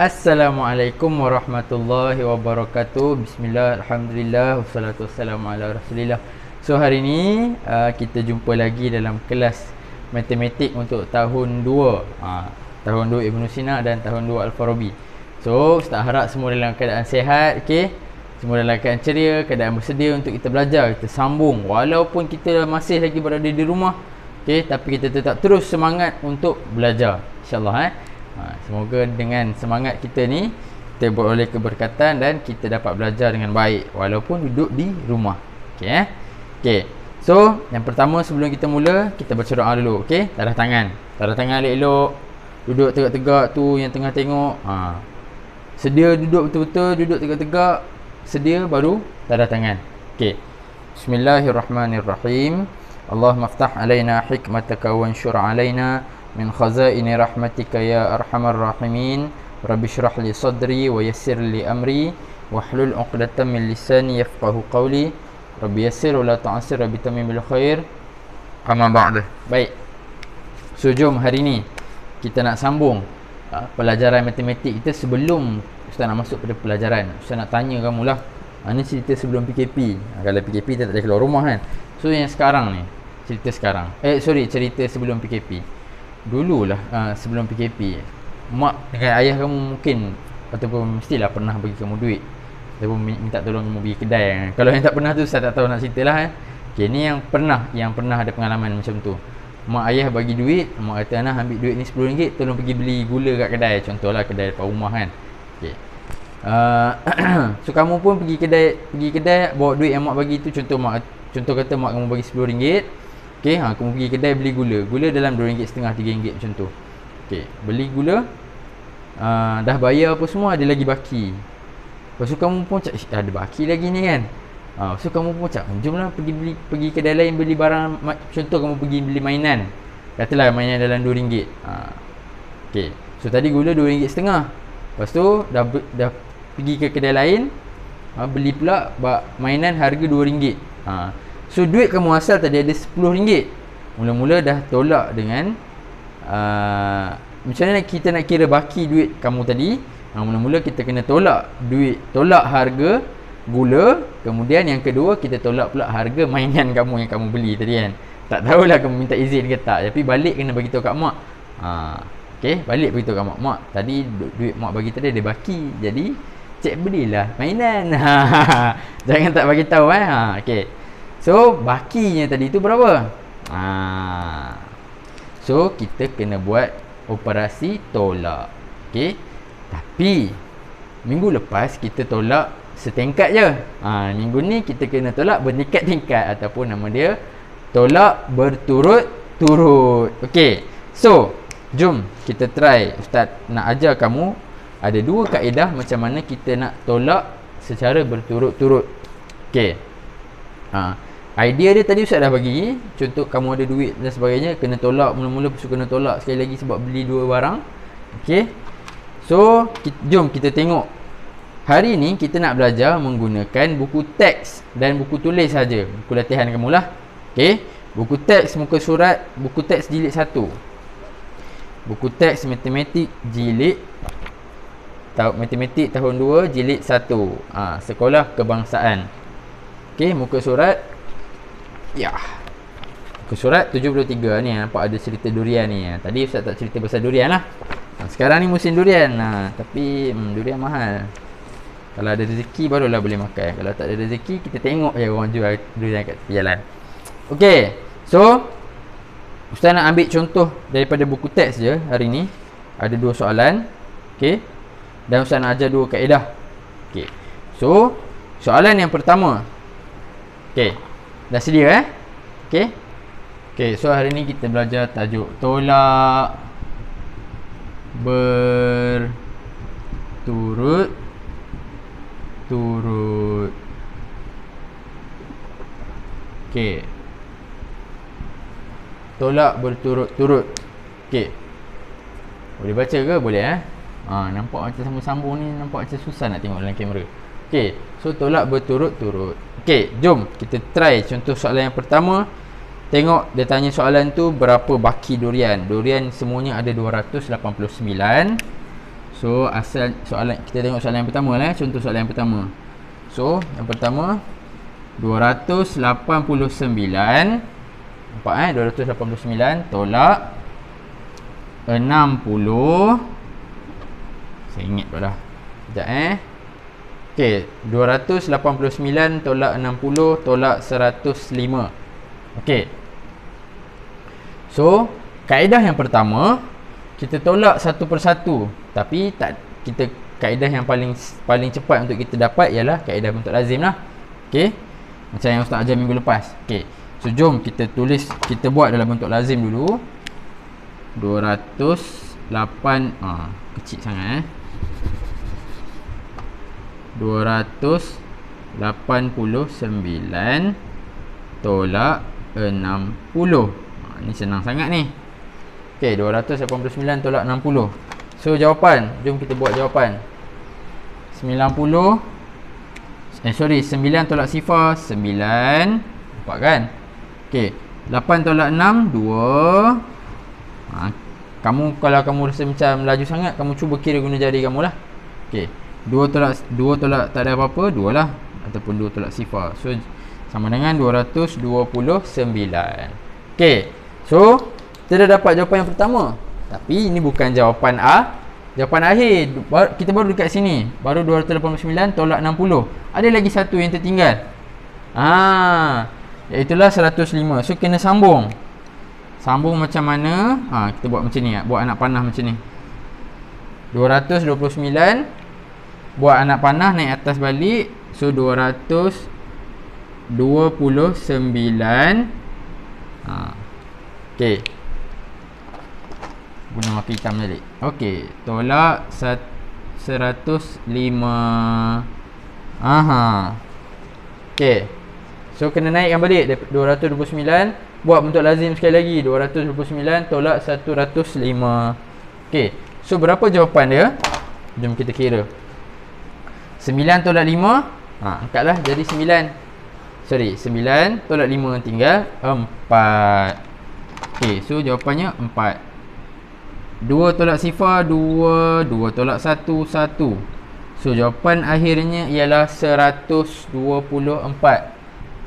Assalamualaikum warahmatullahi wabarakatuh. Bismillah, alhamdulillah, wassalatu wassalamu ala rasulillah. So hari ni kita jumpa lagi dalam kelas matematik untuk tahun 2, tahun 2 Ibn Sina dan tahun 2 Al-Farabi. So Ustaz harap semua dalam keadaan sihat, okey? Semua dalam keadaan ceria, keadaan bersedia untuk kita belajar, kita sambung walaupun kita masih lagi berada di rumah, okey, tapi kita tetap terus semangat untuk belajar, insya-Allah. Semoga dengan semangat kita ni kita beroleh keberkatan dan kita dapat belajar dengan baik walaupun duduk di rumah. Okey Okey. So, yang pertama sebelum kita mula, kita baca doa dulu, okey? Tadah tangan. Tadah tangan elok-elok. Duduk tegak-tegak tu yang tengah tengok. Sedia duduk betul-betul, duduk tegak-tegak. Sedia baru tadah tangan. Okey. Bismillahirrahmanirrahim. Allahumma aftah alaina hikmataka wa anshur alaina min khazaini rahmatika ya arhamar rahimin. Rabbi shrah li sadri wa yassir li amri wahlul 'uqdatam min lisani yafqahu qawli. Rabbi yassir wa la ta'sir bi tamimil khair. Amma ba'd. Baik. So jom hari ni kita nak sambung pelajaran matematik kita. Sebelum Ustaz nak masuk pada pelajaran, Ustaz nak tanya kamulah, ni cerita sebelum PKP. Kalau PKP kita tak boleh keluar rumah kan. So yang sekarang ni, cerita sekarang. Cerita sebelum PKP. Dululah sebelum PKP, mak dengan ayah kamu mungkin ataupun mestilah pernah bagi kamu duit ataupun minta tolong kamu pergi kedai kan. Kalau yang tak pernah tu saya tak tahu nak ceritalah kan. Okey, ni yang pernah ada pengalaman macam tu. Mak ayah bagi duit, mak kata Ana ambil duit ni RM10, tolong pergi beli gula kat kedai, contohlah kedai depan rumah kan. Okey. So kamu pun pergi kedai bawa duit yang mak bagi tu, contoh kata mak kamu bagi RM10. Okey, kamu pergi kedai beli gula dalam RM2.5, RM3 macam tu. Okey, beli gula, dah bayar apa semua, ada lagi baki. Lepas tu kamu pun cakap, ada baki lagi ni kan. Lepas tu kamu pun cakap, jomlah pergi kedai lain beli barang. Contoh kamu pergi beli mainan, katalah mainan dalam RM2. Okey, so tadi gula RM2.5. Lepas tu dah pergi ke kedai lain, beli pula mainan harga RM2. So duit kamu asal tadi ada RM10. Mula-mula dah tolak dengan macam mana kita nak kira baki duit kamu tadi. Mula-mula kita kena tolak harga gula. Kemudian yang kedua, kita tolak pula harga mainan kamu yang kamu beli tadi kan. Tak tahulah kamu minta izin ke tak, tapi balik kena bagi tahu kat mak. Okey, balik bagi tahu kat mak. Mak, tadi duit mak bagi tadi ada baki. Jadi cik belilah mainan. Jangan tak bagi tahu okey. So bakinya tadi tu berapa? So kita kena buat operasi tolak. Okey. Tapi minggu lepas kita tolak setingkat je. Minggu ni kita kena tolak bertingkat-tingkat ataupun nama dia tolak berturut-turut. Okey. So jom kita try. Ustaz nak ajar kamu ada dua kaedah macam mana kita nak tolak secara berturut-turut. Okey. Idea dia tadi Ustaz dah bagi. Contoh kamu ada duit dan sebagainya, kena tolak mula-mula, kena tolak sekali lagi sebab beli dua barang. Okey. So jom kita tengok. Hari ni kita nak belajar menggunakan buku teks dan buku tulis saja. Buku latihan kamulah. Okey. Buku teks muka surat, buku teks jilid 1. Buku teks matematik jilid matematik tahun 2 jilid 1. Sekolah kebangsaan. Okey, muka surat. Ya. Muka surat 73 ni, nampak ada cerita durian ni. Tadi Ustaz tak cerita pasal durian lah. Sekarang ni musim durian. Tapi durian mahal. Kalau ada rezeki barulah boleh makan. Kalau tak ada rezeki, kita tengok je orang jual durian kat tepi jalan. Okey. So Ustaz nak ambil contoh daripada buku teks je hari ni. Ada dua soalan. Okey. Dan Ustaz nak ajar dua kaedah. Okey. So soalan yang pertama. Okey. Dah sedia Okey. Okey, so hari ni kita belajar tajuk tolak berturut-turut. Okey. Tolak berturut-turut. Okey. Boleh baca ke? Boleh nampak macam sambung-sambung ni, nampak macam susah nak tengok dalam kamera. Okey, so tolak berturut-turut. Okey, jom kita try contoh soalan yang pertama. Tengok dia tanya soalan tu berapa baki durian. Durian semuanya ada 289. So asal soalan, kita tengok soalan yang pertama lah. Contoh soalan yang pertama. So yang pertama 289, nampak 289 tolak 60. Saya ingat pula dah. Sekejap Okey, 289 tolak 60 tolak 105. Okey. So kaedah yang pertama, kita tolak satu persatu. Tapi kaedah yang paling cepat untuk kita dapat ialah kaedah bentuk lazim lah. Okey. Macam yang Ustaz ajar minggu lepas. Okey. So jom kita buat dalam bentuk lazim dulu. 208 kecil sangat 289 tolak 60. Ni senang sangat ni. Okey, 289 tolak 60. So jawapan, jom kita buat jawapan. 9 tolak sifar 9. Nampak kan? Okey, 8 tolak 6 2. Kalau kamu rasa macam laju sangat, kamu cuba kira guna jari kamu lah. Okey, 2 tolak tak ada apa-apa, 2 lah. Ataupun 2 tolak sifar. So sama dengan 229. Okey, so kita dah dapat jawapan yang pertama. Tapi ini bukan jawapan jawapan akhir. Kita baru dekat sini. Baru 289 tolak 60. Ada lagi satu yang tertinggal. Iaitulah 105. So kena sambung. Sambung macam mana? Kita buat macam ni. Buat anak panah macam ni. 229. Buat anak panah naik atas balik. So 229. Okey. Guna marker hitam balik. Okey, tolak 105. Okey. So kena naikkan balik 229. Buat bentuk lazim sekali lagi. 229 tolak 105. Okey. So berapa jawapan dia? Jom kita kira. 9 tolak 5. Angkatlah jadi 9. 9 tolak 5 tinggal 4. Okey, so jawapannya 4. 2 tolak sifar 2. 2 tolak 1 1. So jawapan akhirnya ialah 124.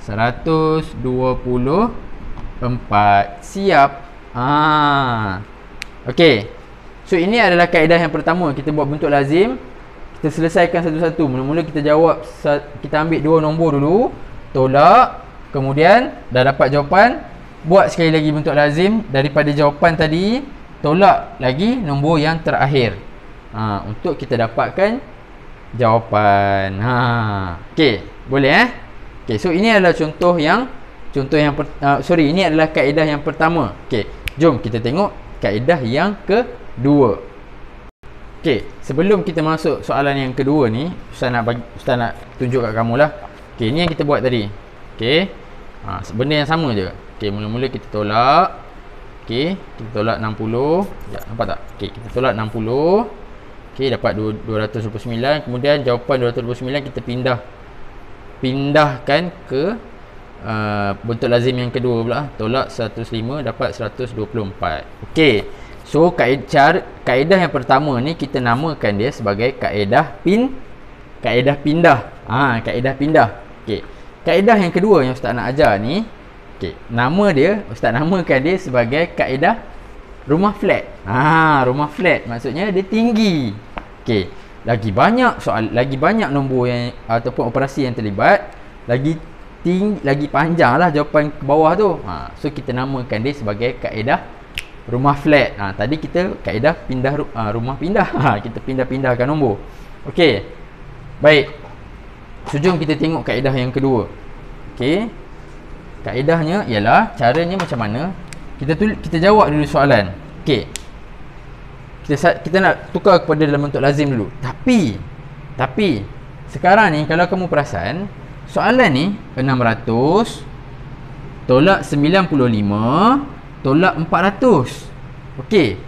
124. Siap. Okey. So ini adalah kaedah yang pertama. Kita buat bentuk lazim. Kita selesaikan satu-satu. Mula-mula kita jawab, kita ambil 2 nombor dulu, tolak, kemudian dah dapat jawapan, buat sekali lagi bentuk lazim. Daripada jawapan tadi, tolak lagi nombor yang terakhir, untuk kita dapatkan jawapan. Okey, boleh Okey, so ini adalah ini adalah kaedah yang pertama. Okey, jom kita tengok kaedah yang kedua. Okey, sebelum kita masuk soalan yang kedua ni, Ustaz nak tunjuk kat kamu lah. Okey, ni yang kita buat tadi. Okey, benda yang sama je. Okey, mula-mula kita tolak. Okey, kita tolak 60. Ya, nampak tak? Okey, kita tolak 60. Okey, dapat 229. Kemudian jawapan 229 kita pindahkan ke bentuk lazim yang kedua pula. Tolak 105 dapat 124. Okey. So kaedah yang pertama ni kita namakan dia sebagai kaedah pindah. Kaedah pindah. Okey. Kaedah yang kedua yang Ustaz nak ajar ni, nama dia, Ustaz namakan dia sebagai kaedah rumah flat. Rumah flat maksudnya dia tinggi. Okey, lagi banyak nombor yang ataupun operasi yang terlibat, lagi panjang lah jawapan ke bawah tu. So kita namakan dia sebagai kaedah rumah flat. Tadi kita kaedah rumah pindah. Kita pindah-pindahkan nombor. Okey. Baik. So jom kita tengok kaedah yang kedua. Okey. Kaedahnya ialah caranya macam mana? Kita jawab dulu soalan. Okey. Kita nak tukar kepada dalam bentuk lazim dulu. Tapi sekarang ni kalau kamu perasan, soalan ni 600 tolak 95 tolak 400. Okey.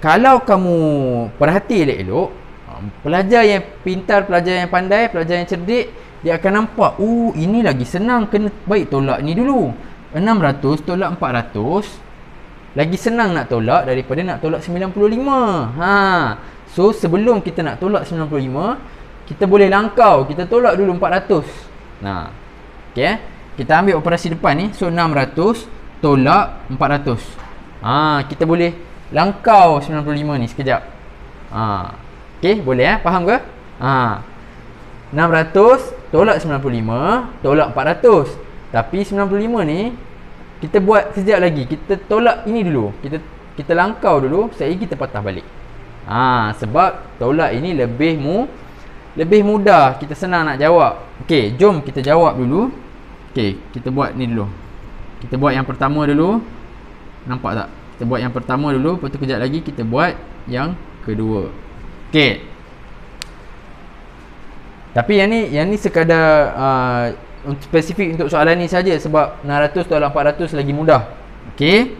Kalau kamu perhati elok-elok, pelajar yang pintar, pelajar yang pandai, pelajar yang cerdik, dia akan nampak, ini lagi senang, kena baik tolak ni dulu. 600 tolak 400 lagi senang nak tolak daripada nak tolak 95. So sebelum kita nak tolak 95, kita boleh langkau, kita tolak dulu 400. Nah, okey, kita ambil operasi depan ni. So 600 tolak 400. Kita boleh langkau 95 ni sekejap. Okey, boleh faham ke? 600 tolak 95 tolak 400. Tapi 95 ni kita buat sekejap lagi. Kita tolak ini dulu. Kita langkau dulu, sekejap lagi kita patah balik. Sebab tolak ini lebih mudah, kita senang nak jawab. Okey, jom kita jawab dulu. Okey, kita buat ni dulu. Kita buat yang pertama dulu. Nampak tak? Kita buat yang pertama dulu, lepas tu kejap lagi kita buat yang kedua. Okey. Tapi yang ni sekadar spesifik untuk soalan ni saja, sebab 600 tolak 400 lagi mudah. Okey.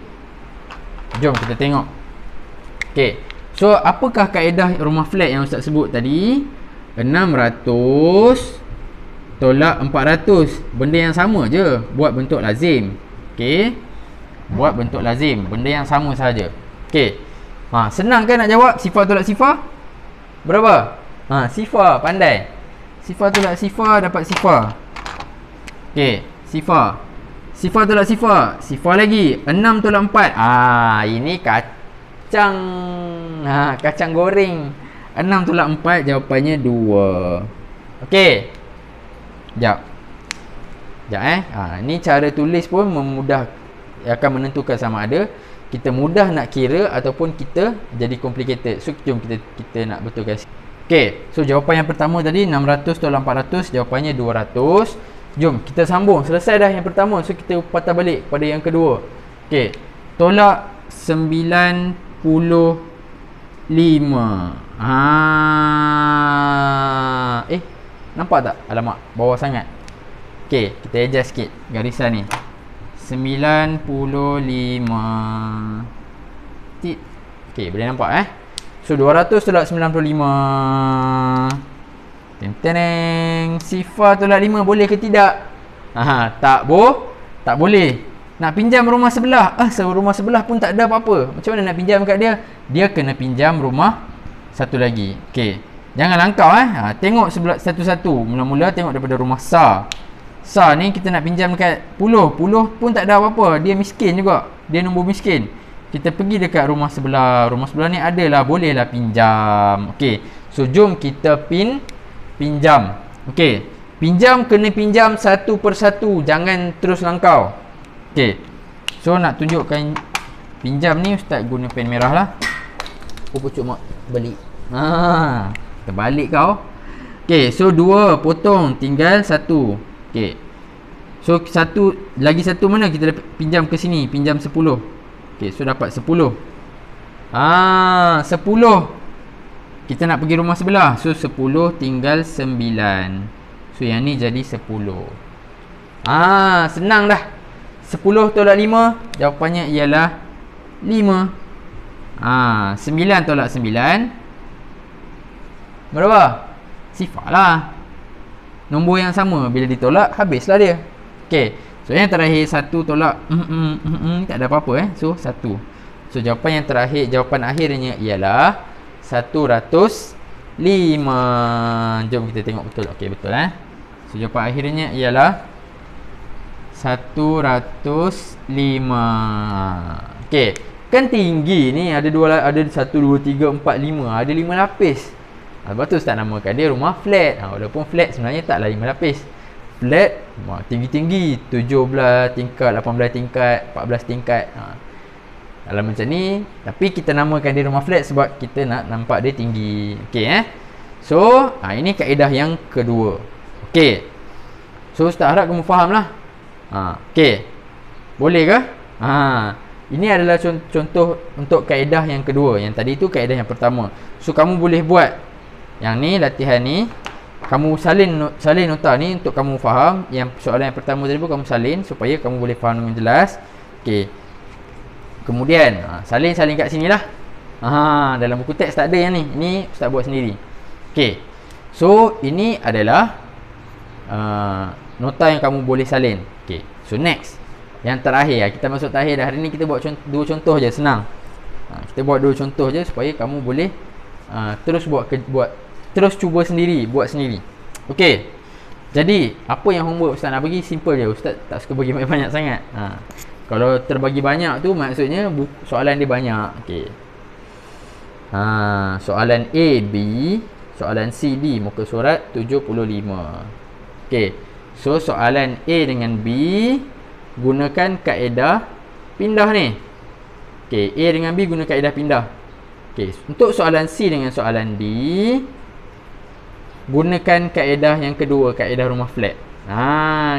Jom kita tengok. Okey. So apakah kaedah rumah flat yang Ustaz sebut tadi? 600 tolak 400. Benda yang sama je, buat bentuk lazim. Okey. Buat bentuk lazim, benda yang sama saja. Okey. Senang kan nak jawab sifar tolak sifar? Berapa? Sifar, pandai. Sifar tolak sifar dapat sifar. Okey, sifar. Sifar tolak sifar, sifar lagi. 6 tolak 4. Ini kacang. Kacang goreng. 6 tolak 4 jawapannya 2. Okey. Sekejap. Ni cara tulis pun memudah, akan menentukan sama ada kita mudah nak kira ataupun kita jadi complicated. So jom kita nak betulkan. Okey, so jawapan yang pertama tadi 600 tolak 400, jawapannya 200. Jom kita sambung. Selesai dah yang pertama, so kita patah balik pada yang kedua. Okey, tolak 95. Nampak tak? Alamak, bawah sangat. Okey, kita adjust sikit garisan ni. 95. Okey, boleh nampak So 200 tolak 95. Tenteneng. Sifar tolak 5 boleh ke tidak? Tak boleh. Nak pinjam rumah sebelah. Rumah sebelah pun tak ada apa-apa. Macam mana nak pinjam kat dia? Dia kena pinjam rumah satu lagi. Okey. Jangan langkau tengok sebelah satu-satu. Mula-mula tengok daripada rumah Sa. Sa ni kita nak pinjam dekat Puluh pun tak ada apa-apa. Dia miskin juga. Dia nombor miskin. Kita pergi dekat rumah sebelah. Rumah sebelah ni adalah, bolehlah pinjam. Okey. So jom kita pinjam. Okey. Pinjam kena pinjam satu persatu. Jangan terus langkau. Okey. So nak tunjukkan pinjam ni, Ustaz guna pen merah lah. Pucuk mak balik. Terbalik kau. Okey. So 2 potong, tinggal 1. Okey. So lagi satu mana kita pinjam ke sini? Pinjam 10. Okey, so dapat 10. 10. Kita nak pergi rumah sebelah. So 10 tinggal 9. So yang ni jadi 10. Senang dah. 10 tolak 5, jawapannya ialah 5. 9 tolak 9 berapa? Sifar lah. Nombor yang sama, bila ditolak habislah dia. Okey. So yang terakhir 1 tolak tak ada apa-apa So 1. So jawapan yang terakhir, jawapan akhirnya ialah 105. Jom kita tengok betul. Okey, betul So jawapan akhirnya ialah 105. Okey. Kan tinggi ni, ada 1 2 3 4 5, ada 5 lapis. Sebab tu Ustaz namakan dia rumah flat. Walaupun flat sebenarnya taklah 5 lapis. Flat tinggi-tinggi, 17 tingkat, 18 tingkat, 14 tingkat. Kalau macam ni, tapi kita namakan dia rumah flat sebab kita nak nampak dia tinggi. Okey So ini kaedah yang kedua. Okey. So Ustaz harap kamu faham lah. Okey. Boleh ke? Ini adalah contoh untuk kaedah yang kedua. Yang tadi tu kaedah yang pertama. So kamu boleh buat yang ni, latihan ni. Kamu salin nota ni untuk kamu faham. Yang soalan yang pertama tadi pun kamu salin supaya kamu boleh faham dengan jelas. Okey. Kemudian salin kat sini lah. Dalam buku teks tak ada yang ni. Ini Ustaz buat sendiri. Okey. So ini adalah nota yang kamu boleh salin. Okey. So next, yang terakhir kita masuk terakhir dah. Hari ni kita buat dua contoh je, senang. Kita buat dua contoh je supaya kamu boleh Terus terus cuba sendiri, buat sendiri. Okey. Jadi apa yang homework Ustaz nak bagi simple je. Ustaz tak suka bagi banyak sangat. Kalau terbagi banyak tu maksudnya soalan dia banyak. Okey. Soalan A, B, soalan C, D, muka surat 75. Okey. So soalan A dengan B gunakan kaedah pindah ni. Okey, A dengan B guna kaedah pindah. Okey, untuk soalan C dengan soalan D gunakan kaedah yang kedua, kaedah rumah flat.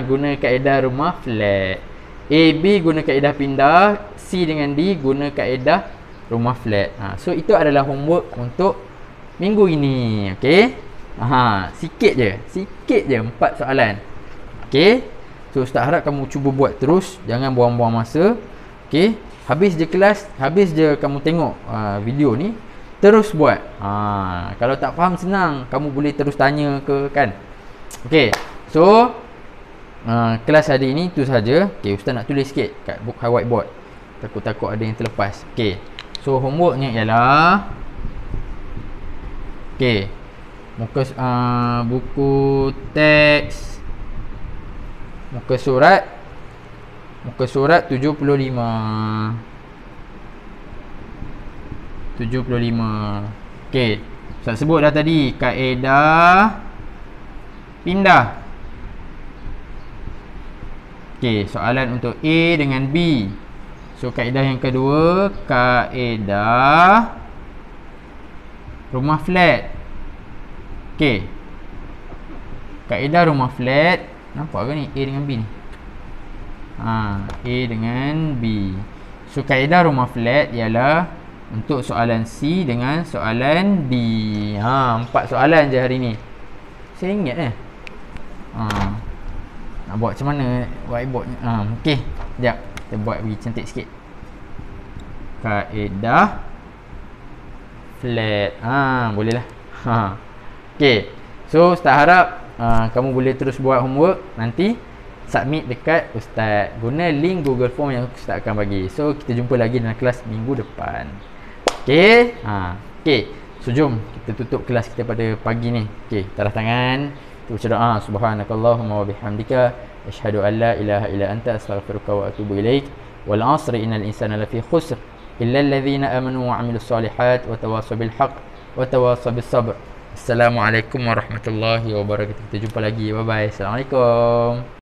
Guna kaedah rumah flat. A, B guna kaedah pindah, C dengan D guna kaedah rumah flat. So itu adalah homework untuk minggu ini. Okey. Sikit je 4 soalan. Okey. So Ustaz harap kamu cuba buat terus, jangan buang-buang masa. Okey. Habis je kamu tengok video ni, terus buat. Kalau tak faham senang, kamu boleh terus tanya ke kan. Okey. So kelas hari ini tu saja. Okey, Ustaz nak tulis sikit kat whiteboard. Takut-takut ada yang terlepas. Okey. So homeworknya ialah buku teks muka surat 75. Okey. Ustaz sebut dah tadi kaedah pindah. Okey, soalan untuk A dengan B. So kaedah yang kedua, kaedah rumah flat. Okey. Kaedah rumah flat, nampak ke ni A dengan B ni? A dengan B. So kaedah rumah flat ialah untuk soalan C dengan soalan D. 4 soalan je hari ni. Saya ingat nak buat macam mana whiteboard ni. Okey, sekejap kita buat bagi cantik sikit. Kaedah flat. Boleh lah. Okey. So Ustaz harap kamu boleh terus buat homework. Nanti submit dekat Ustaz guna link Google Form yang Ustaz akan bagi. So kita jumpa lagi dalam kelas minggu depan. Okey. Okey. So jom kita tutup kelas kita pada pagi ni. Okey, taruh tangan. Kita baca doa. Subhanakallahumma wa bihamdika asyhadu an la ilaha illa anta astaghfiruka wa atubu ilaik. Wal 'asri innal insana lafi khusr illa alladhina amanu wa 'amilus solihat wa tawassaw bil haqq wa tawassaw bis sabr. Assalamualaikum warahmatullahi wabarakatuh. Kita jumpa lagi. Bye bye. Assalamualaikum.